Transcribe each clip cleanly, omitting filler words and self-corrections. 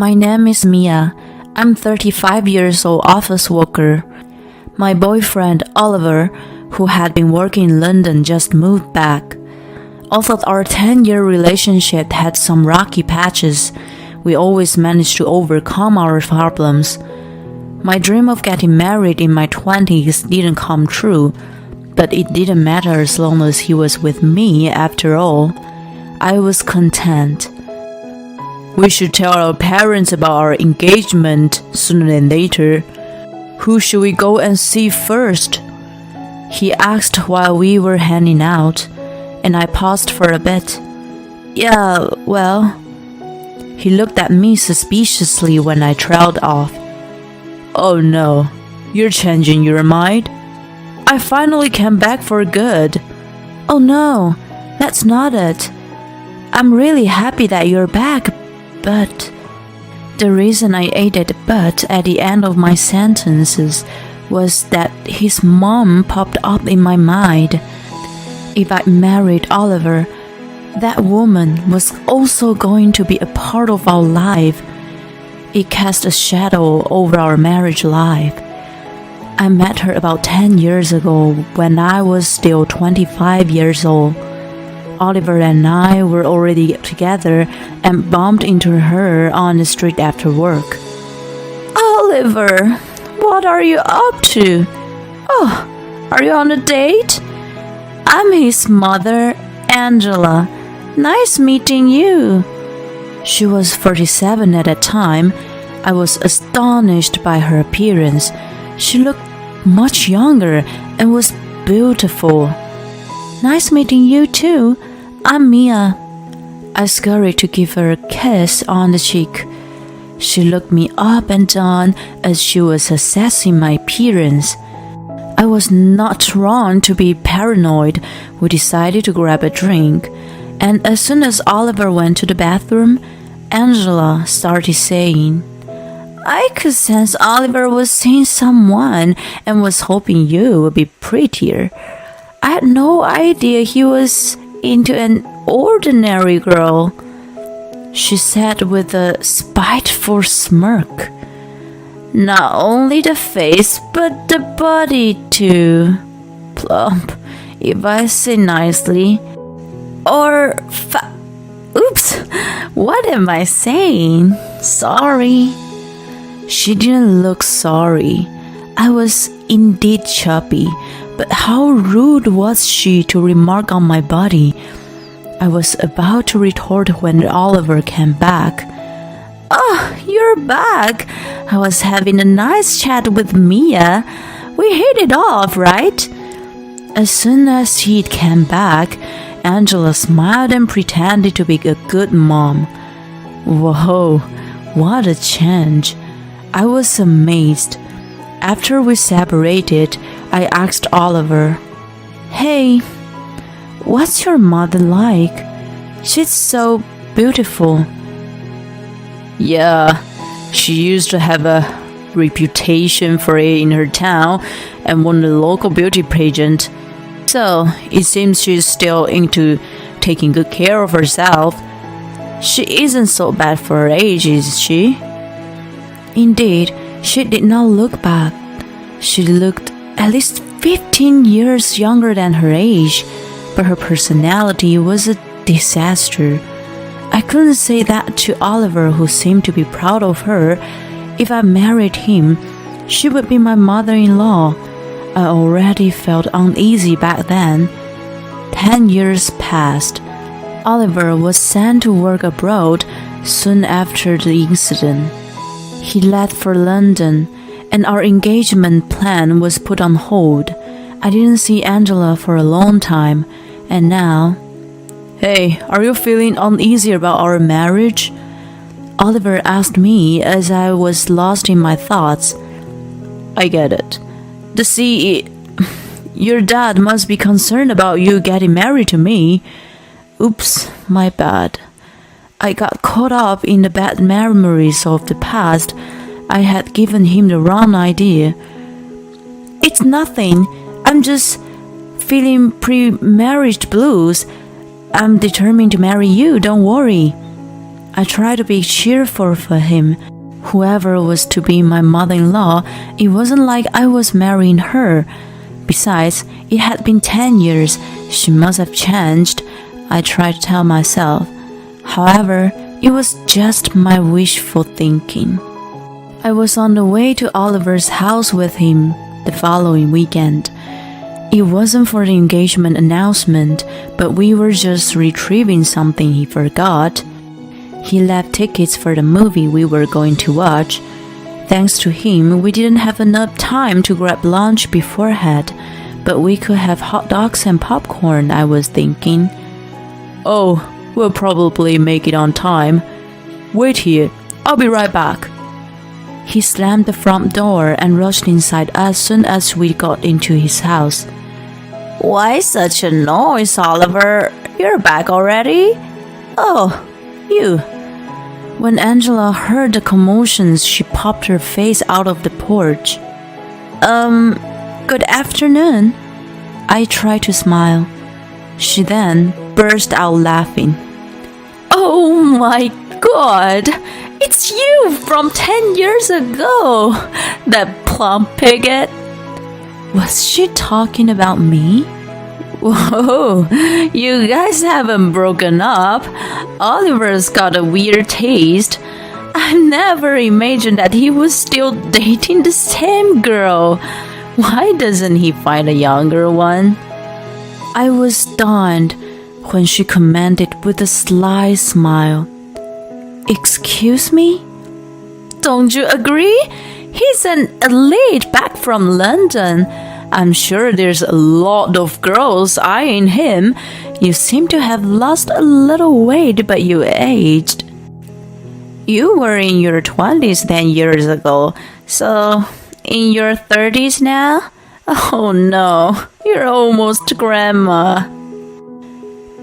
My name is Mia. I'm 35 years old office worker. My boyfriend, Oliver, who had been working in London, just moved back. Although our 10-year relationship had some rocky patches, we always managed to overcome our problems. My dream of getting married in my 20s didn't come true, but it didn't matter as long as he was with me after all. I was content. We should tell our parents about our engagement sooner than later. Who should we go and see first? He asked while we were hanging out, and I paused for a bit. Yeah, well... He looked at me suspiciously when I trailed off. Oh no, you're changing your mind? I finally came back for good. Oh no, that's not it. I'm really happy that you're back, but... The reason I added "but" at the end of my sentences was that his mom popped up in my mind. If I married Oliver, that woman was also going to be a part of our life. It cast a shadow over our marriage life. I met her about 10 years ago when I was still 25 years old. Oliver and I were already together and bumped into her on the street after work. Oliver, what are you up to? Oh, are you on a date? I'm his mother, Angela. Nice meeting you. She was 47 at that time. I was astonished by her appearance. She looked much younger and was beautiful. Nice meeting you too. I'm Mia. I scurried to give her a kiss on the cheek. She looked me up and down as she was assessing my appearance. I was not wrong to be paranoid. We decided to grab a drink, and as soon as Oliver went to the bathroom, Angela started saying, I could sense Oliver was seeing someone and was hoping you would be prettier. I had no idea he was into an ordinary girl, she said with a spiteful smirk. Not only the face, but the body too. Plump, if I say nicely. Or Oops, what am I saying? Sorry. She didn't look sorry. I was indeed chubby, but how rude was she to remark on my body? I was about to retort when Oliver came back. Oh, you're back. I was having a nice chat with Mia. We hit it off, right? As soon as he came back, Angela smiled and pretended to be a good mom. Whoa, what a change. I was amazed. After we separated, I asked Oliver, Hey, what's your mother like? She's so beautiful. Yeah, she used to have a reputation for it in her town and won the local beauty pageant. So, it seems she's still into taking good care of herself. She isn't so bad for her age, is she? Indeed, she did not look bad. She looked at least 15 years younger than her age, but her personality was a disaster. I couldn't say that to Oliver, who seemed to be proud of her. If I married him, she would be my mother-in-law. I already felt uneasy back then. 10 years passed. Oliver was sent to work abroad soon after the incident. He left for London, and our engagement plan was put on hold. I didn't see Angela for a long time, and now... Hey, are you feeling uneasy about our marriage? Oliver asked me as I was lost in my thoughts. I get it. Your dad must be concerned about you getting married to me. Oops, my bad. I got caught up in the bad memories of the past. I had given him the wrong idea. It's nothing. I'm just feeling pre-marriage blues. I'm determined to marry you, don't worry. I tried to be cheerful for him. Whoever was to be my mother-in-law, it wasn't like I was marrying her. Besides, it had been 10 years. She must have changed, I tried to tell myself. However, it was just my wishful thinking. I was on the way to Oliver's house with him the following weekend. It wasn't for the engagement announcement, but we were just retrieving something he forgot. He left tickets for the movie we were going to watch. Thanks to him, we didn't have enough time to grab lunch beforehand, but we could have hot dogs and popcorn, I was thinking. Oh, we'll probably make it on time. Wait here, I'll be right back. He slammed the front door and rushed inside as soon as we got into his house. Why such a noise, Oliver? You're back already? Oh, you. When Angela heard the commotions, she popped her face out of the porch. Good afternoon. I tried to smile. She then burst out laughing. Oh my God! It's you from 10 years ago! That plump pigget! Was she talking about me? Whoa, you guys haven't broken up. Oliver's got a weird taste. I never imagined that he was still dating the same girl. Why doesn't he find a younger one? I was stunned when she commented with a sly smile. Excuse me? Don't you agree? He's an elite back from London. I'm sure there's a lot of girls eyeing him. You seem to have lost a little weight, but you aged. You were in your 20s 10 years ago, so in your 30s now? Oh no, you're almost grandma.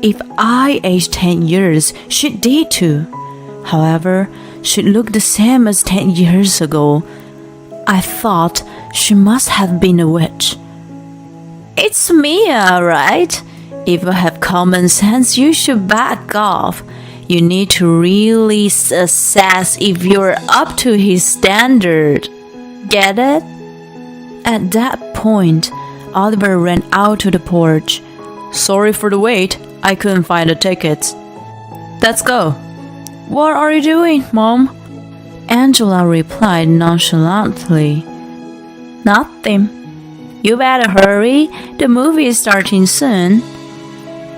If I aged 10 years, she did too. However, she looked the same as 10 years ago. I thought she must have been a witch. It's Mia, right? If you have common sense, you should back off. You need to really assess if you're up to his standard. Get it? At that point, Oliver ran out to the porch. Sorry for the wait, I couldn't find the tickets. Let's go. What are you doing, Mom? Angela replied nonchalantly. Nothing. You better hurry. The movie is starting soon.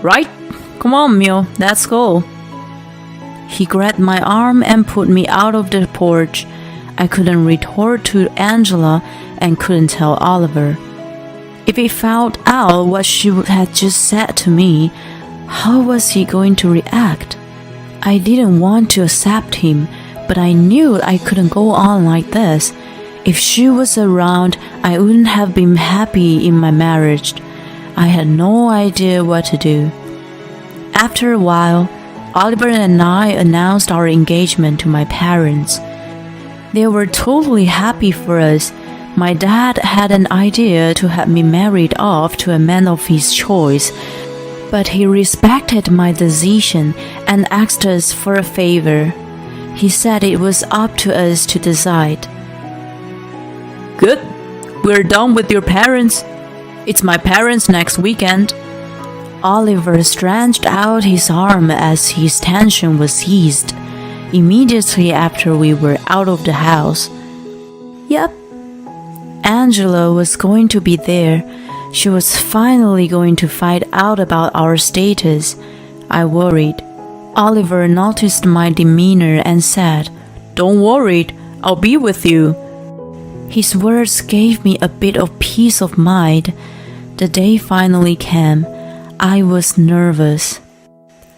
Right? Come on, Mio, let's go. He grabbed my arm and put me out of the porch. I couldn't retort to Angela and couldn't tell Oliver. If he found out what she had just said to me, how was he going to react? I didn't want to accept him, but I knew I couldn't go on like this. If she was around, I wouldn't have been happy in my marriage. I had no idea what to do. After a while, Oliver and I announced our engagement to my parents. They were totally happy for us. My dad had an idea to have me married off to a man of his choice, but he respected my decision and asked us for a favor. He said it was up to us to decide. Good. We're done with your parents. It's my parents next weekend. Oliver stretched out his arm as his tension was eased. Immediately after we were out of the house. Yep. Angela was going to be there. She was finally going to find out about our status. I worried. Oliver noticed my demeanor and said, Don't worry, I'll be with you. His words gave me a bit of peace of mind. The day finally came. I was nervous.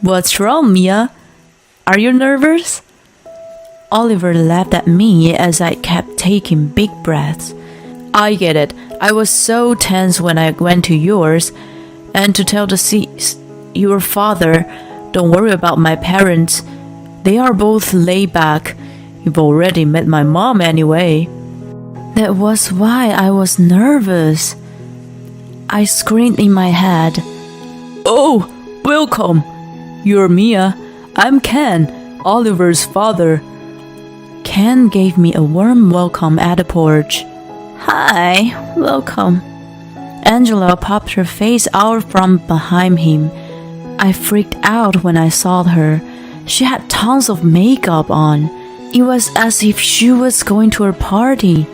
What's wrong, Mia? Are you nervous? Oliver laughed at me as I kept taking big breaths. I get it. I was so tense when I went to yours. And to tell your father, don't worry about my parents. They are both laid back. You've already met my mom anyway. That was why I was nervous. I screamed in my head. Oh, welcome. You're Mia. I'm Ken. Oliver's father. Ken gave me a warm welcome at the porch. Hi, welcome. Angela popped her face out from behind him. I freaked out when I saw her. She had tons of makeup on. It was as if she was going to a party.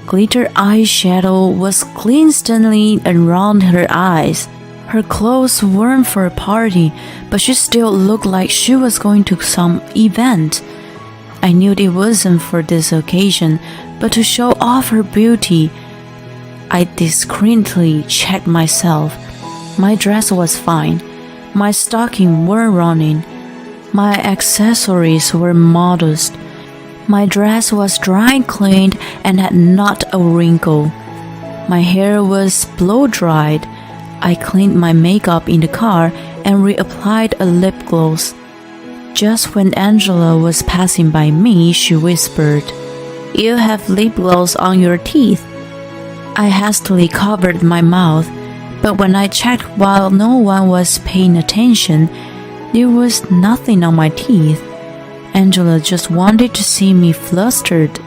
Glitter eyeshadow was constantly around her eyes. Her clothes weren't for a party, but she still looked like she was going to some event. I knew it wasn't for this occasion, but to show off her beauty, I discreetly checked myself. My dress was fine. My stockings were running. My accessories were modest. My dress was dry cleaned and had not a wrinkle. My hair was blow-dried. I cleaned my makeup in the car and reapplied a lip gloss. Just when Angela was passing by me, she whispered, You have lip gloss on your teeth. I hastily covered my mouth, but when I checked while no one was paying attention, there was nothing on my teeth. Angela just wanted to see me flustered.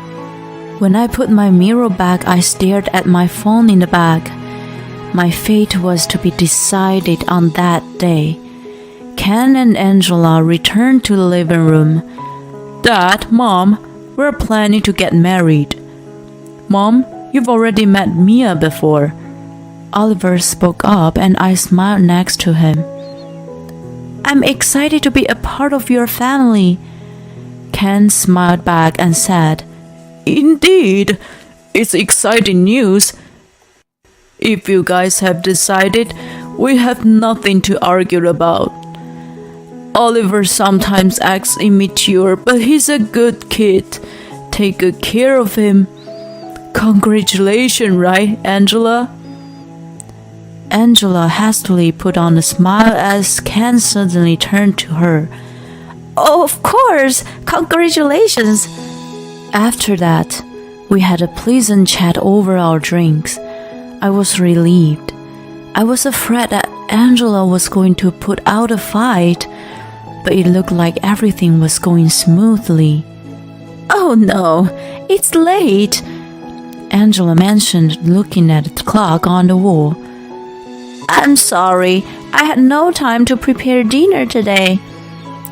When I put my mirror back, I stared at my phone in the bag. My fate was to be decided on that day. Ken and Angela returned to the living room. Dad, Mom, we're planning to get married. Mom, you've already met Mia before. Oliver spoke up and I smiled next to him. I'm excited to be a part of your family. Ken smiled back and said, Indeed, it's exciting news. If you guys have decided, we have nothing to argue about. Oliver sometimes acts immature, but he's a good kid. Take good care of him. Congratulations, right, Angela? Angela hastily put on a smile as Ken suddenly turned to her. Oh, of course! Congratulations! After that, we had a pleasant chat over our drinks. I was relieved. I was afraid that Angela was going to put out a fight, but it looked like everything was going smoothly. Oh no, it's late, Angela mentioned, looking at the clock on the wall. I'm sorry, I had no time to prepare dinner today.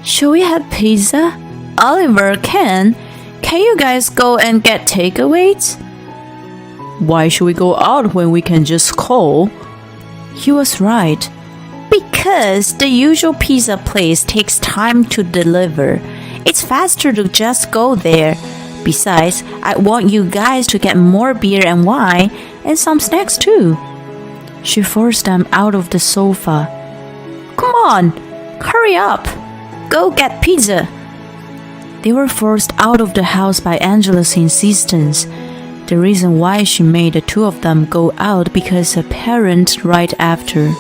Shall we have pizza? Oliver, can you guys go and get takeaways? Why should we go out when we can just call? He was right. Because the usual pizza place takes time to deliver. It's faster to just go there. Besides, I want you guys to get more beer and wine and some snacks too. She forced them out of the sofa. Come on, hurry up. Go get pizza. They were forced out of the house by Angela's insistence. The reason why she made the two of them go out because her parents right after.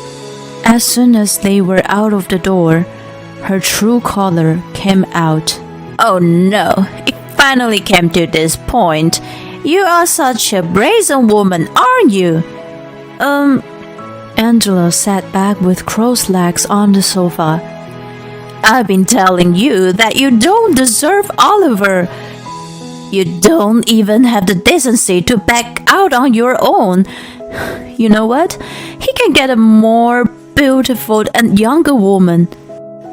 As soon as they were out of the door, her true color came out. Oh no, it finally came to this point. You are such a brazen woman, aren't you? Angela sat back with crossed legs on the sofa. I've been telling you that you don't deserve Oliver. You don't even have the decency to back out on your own. You know what? He can get a more beautiful and younger woman.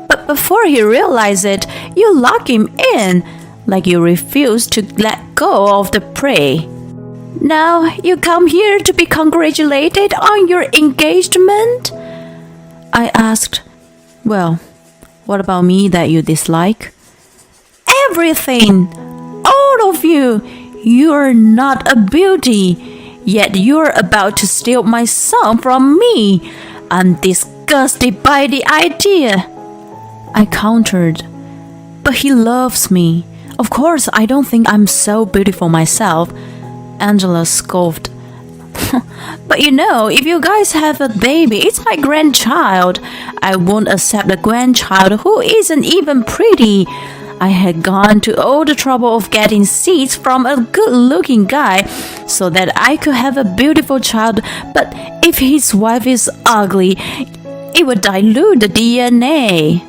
But before he realizes it, you lock him in, like you refuse to let go of the prey. Now you come here to be congratulated on your engagement? I asked, well, what about me that you dislike? Everything! All of you! You're not a beauty, yet you're about to steal my son from me. I'm disgusted by the idea. I countered, but he loves me. Of course, I don't think I'm so beautiful myself. Angela scoffed. But you know, if you guys have a baby, it's my grandchild. I won't accept a grandchild who isn't even pretty. I had gone to all the trouble of getting seeds from a good-looking guy so that I could have a beautiful child, but if his wife is ugly, it would dilute the DNA.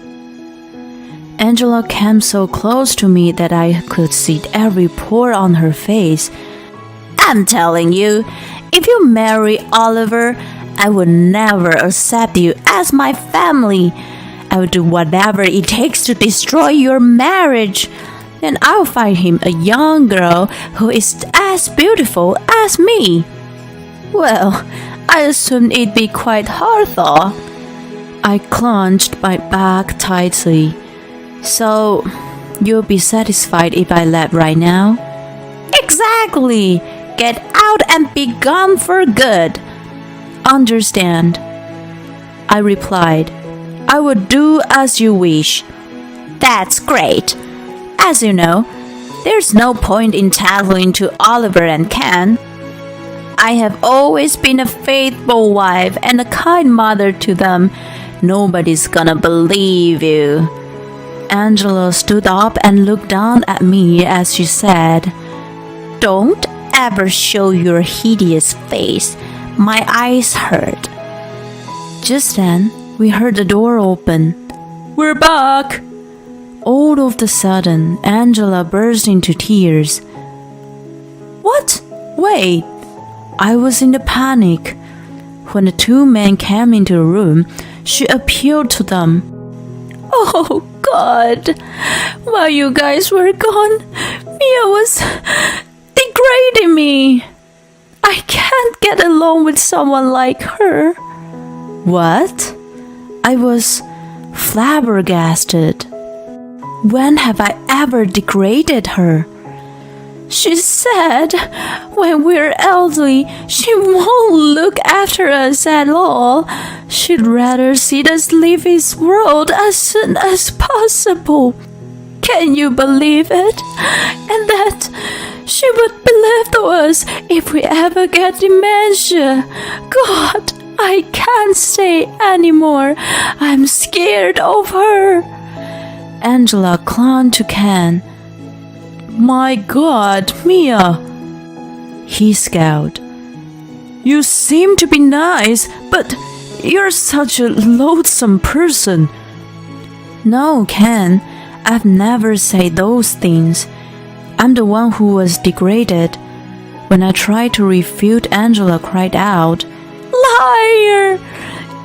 Angela came so close to me that I could see every pore on her face. I'm telling you, if you marry Oliver, I would never accept you as my family. I will do whatever it takes to destroy your marriage. And I'll find him a young girl who is as beautiful as me. Well, I assumed it'd be quite hard though. I clenched my back tightly. So, you'll be satisfied if I left right now? Exactly. Get out and be gone for good. Understand, I replied. I would do as you wish. That's great. As you know, there's no point in tattling to Oliver and Ken. I have always been a faithful wife and a kind mother to them. Nobody's gonna believe you. Angela stood up and looked down at me as she said, Don't ever show your hideous face. My eyes hurt. Just then, we heard the door open. We're back! All of a sudden, Angela burst into tears. What? Wait! I was in a panic. When the two men came into the room, she appealed to them. Oh, God! While you guys were gone, Mia was degrading me. I can't get along with someone like her. What? I was flabbergasted. When have I ever degraded her? She said when we're elderly, she won't look after us at all. She'd rather see us leave this world as soon as possible. Can you believe it? And that she would belittle us if we ever get dementia. God, I can't stay anymore. I'm scared of her. Angela clung to Ken. My God, Mia! He scowled. You seem to be nice, but you're such a loathsome person. No, Ken, I've never said those things. I'm the one who was degraded. When I tried to refute, Angela cried out, Liar!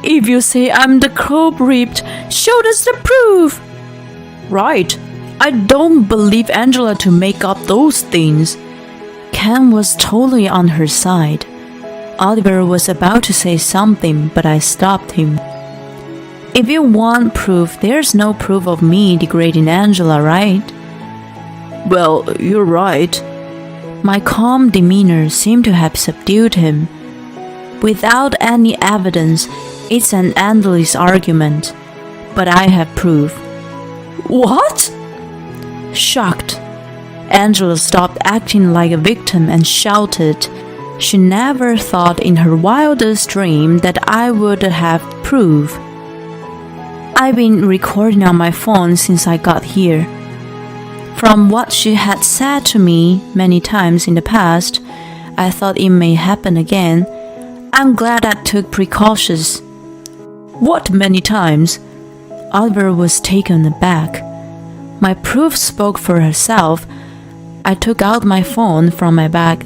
If you say I'm the culprit, show us the proof. Right. I don't believe Angela to make up those things. Ken was totally on her side. Oliver was about to say something, but I stopped him. If you want proof, there's no proof of me degrading Angela, right? Well, you're right. My calm demeanor seemed to have subdued him. Without any evidence, it's an endless argument. But I have proof. What? Shocked, Angela stopped acting like a victim and shouted. She never thought in her wildest dream that I would have proof. I've been recording on my phone since I got here. From what she had said to me many times in the past, I thought it may happen again. I'm glad I took precautions. What many times? Oliver was taken aback. My proof spoke for herself. I took out my phone from my bag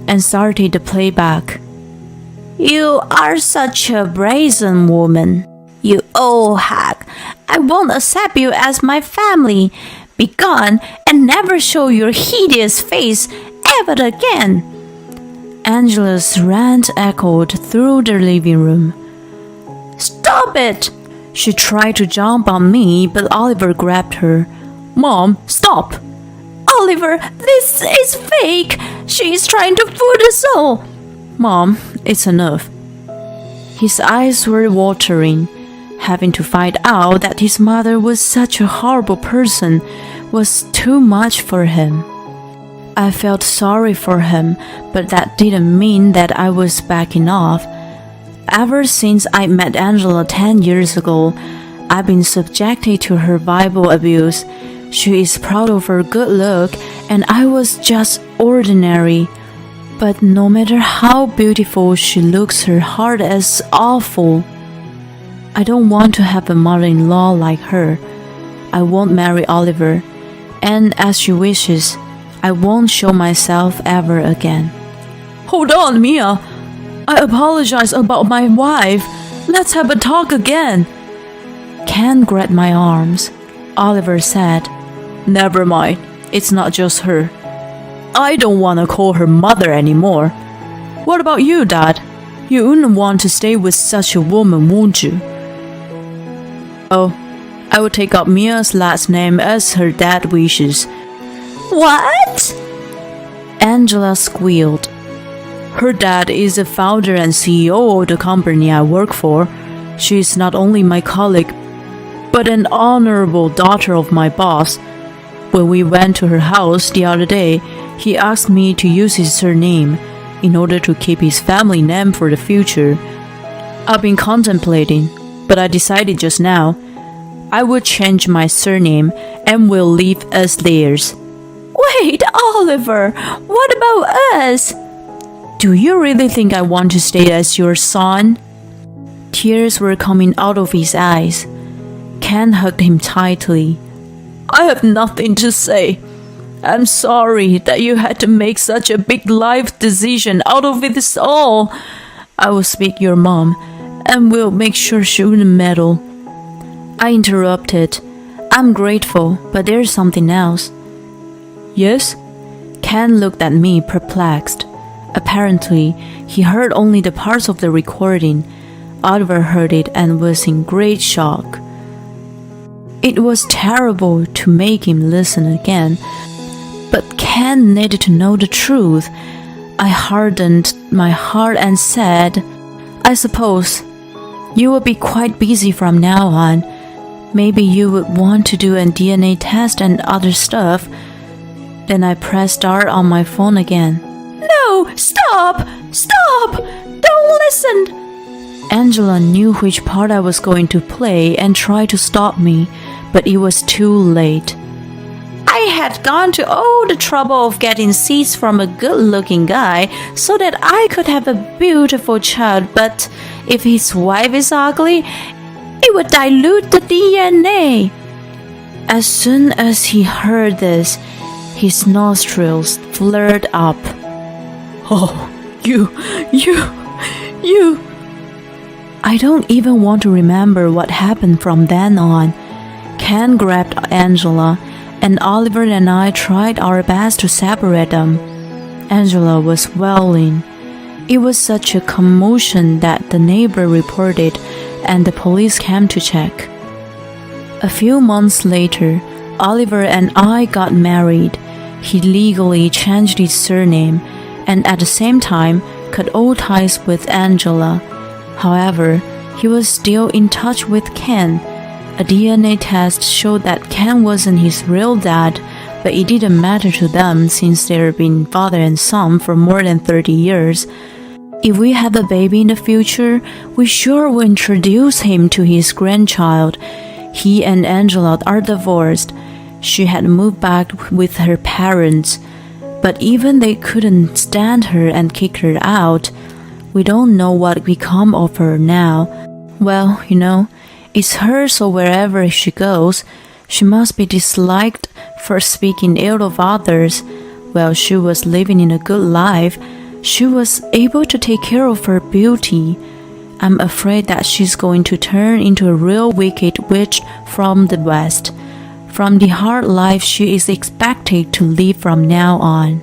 and started the playback. You are such a brazen woman. You old hag. I won't accept you as my family. Be gone and never show your hideous face ever again. Angela's rant echoed through the living room. Stop it! She tried to jump on me, but Oliver grabbed her. Mom, stop! Oliver, this is fake! She is trying to fool us all! Mom, it's enough. His eyes were watering. Having to find out that his mother was such a horrible person was too much for him. I felt sorry for him, but that didn't mean that I was backing off. Ever since I met Angela 10 years ago, I've been subjected to her verbal abuse. She is proud of her good look, and I was just ordinary. But no matter how beautiful she looks, her heart is awful. I don't want to have a mother-in-law like her. I won't marry Oliver, and as she wishes, I won't show myself ever again. Hold on, Mia. I apologize about my wife. Let's have a talk again. Ken grabbed my arms. Oliver said, Never mind. It's not just her. I don't want to call her mother anymore. What about you, Dad? You wouldn't want to stay with such a woman, won't you? Oh, I will take up Mia's last name as her dad wishes. What? Angela squealed. Her dad is the founder and CEO of the company I work for. She is not only my colleague, but an honorable daughter of my boss. When we went to her house the other day, he asked me to use his surname in order to keep his family name for the future. I've been contemplating, but I decided just now I will change my surname and will leave as theirs. Wait, Oliver, what about us? Do you really think I want to stay as your son? Tears were coming out of his eyes. Ken hugged him tightly. I have nothing to say. I'm sorry that you had to make such a big life decision out of it all. I will speak to your mom and will make sure she wouldn't meddle. I interrupted. I'm grateful, but there's something else. Yes? Ken looked at me perplexed. Apparently, he heard only the parts of the recording. Oliver heard it and was in great shock. It was terrible to make him listen again, but Ken needed to know the truth. I hardened my heart and said, I suppose you will be quite busy from now on. Maybe you would want to do a DNA test and other stuff. Then I pressed start on my phone again. No, stop! Stop! Don't listen! Angela knew which part I was going to play and tried to stop me, but it was too late. I had gone to all the trouble of getting seeds from a good-looking guy so that I could have a beautiful child, but if his wife is ugly, it would dilute the DNA. As soon as he heard this, his nostrils flared up. Oh, you. I don't even want to remember what happened from then on. Ken grabbed Angela, and Oliver and I tried our best to separate them. Angela was wailing. It was such a commotion that the neighbor reported, and the police came to check. A few months later, Oliver and I got married. He legally changed his surname, and at the same time cut all ties with Angela. However, he was still in touch with Ken. A DNA test showed that Ken wasn't his real dad, but it didn't matter to them since they've been father and son for more than 30 years. If we have a baby in the future, we sure will introduce him to his grandchild. He and Angela are divorced. She had moved back with her parents, but even they couldn't stand her and kicked her out. We don't know what become of her now. Well, it's her, so wherever she goes, she must be disliked for speaking ill of others. While she was living in a good life, she was able to take care of her beauty. I'm afraid that she's going to turn into a real wicked witch from the West, from the hard life she is expected to live from now on.